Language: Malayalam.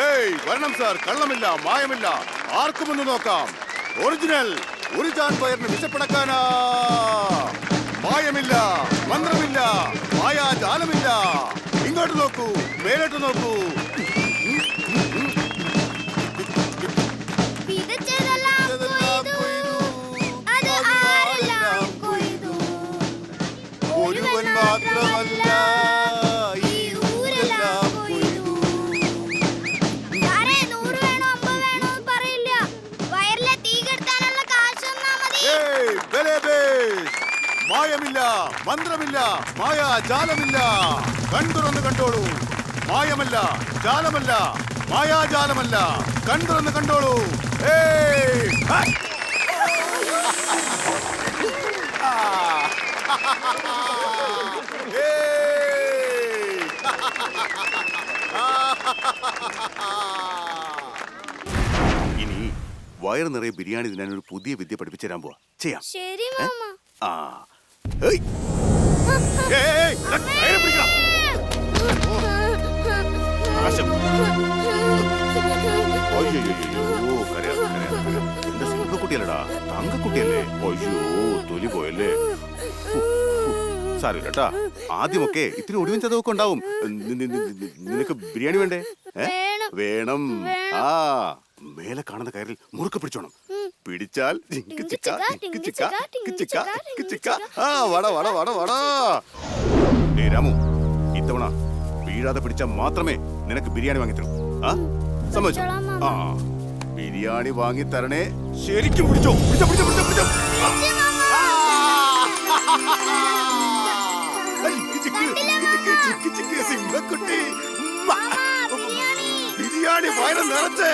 ഏയ് വരണം സാർ, കള്ളമില്ല, മായമില്ല, ആർക്കും ഒന്ന് നോക്കാം. ഒറിജിനൽ ഒരു ചാൻ പയറിന് വിശപ്പടക്കാനാ. മായമില്ല, മന്ത്രമില്ല, മായാജാലമില്ല. ഇങ്ങോട്ട് നോക്കൂ, മേലോട്ട് നോക്കൂ. ഒരുവൻ മാത്രമല്ല, ഈ ഊരെല്ലാം കൊയ്തു. മായമില്ല, മന്ത്രമില്ല, മായാജാലമില്ല. കണ്ടുറന്ന് കണ്ടോളൂ. മായമല്ല, ജാലമല്ല, മായാജാലമല്ല. കണ്ടുറന്ന് കണ്ടോളൂ. ഇനി വയറ് നിറയെ ബിരിയാണി തിന്നാൻ ഒരു പുതിയ വിദ്യ പഠിപ്പിച്ചു തരാൻ പോവാ. ചെയ്യാം. ശരി മാമ. എന്റെ സിംഹക്കുട്ടിയല്ലടാ, തങ്കക്കുട്ടിയല്ലേ. അയ്യോ, തൊലി പോയല്ലേ. സാരമില്ല കേട്ടാ. ആദ്യമൊക്കെ ഇത്തിരി ഒടിവും ചതവൊക്കെ ഉണ്ടാവും. നിനക്ക് ബിരിയാണി വേണ്ടേ? വേണം. ആ, മേലെ കാണുന്ന കയറിൽ മുറുക്കെ പിടിച്ചോണം. പിടിച്ചാൽ രാമു, ഇത്തവണ വീഴാതെ പിടിച്ചാൽ മാത്രമേ നിനക്ക് ബിരിയാണി വാങ്ങിത്തരൂ. ആ, സമ്മതിച്ചോ? ആ, ബിരിയാണി വാങ്ങി തരണേ. ശരിക്കും പിടിച്ചോ. സിംഹക്കുട്ടി ബിരിയാണി വയറ് നിറച്ച്.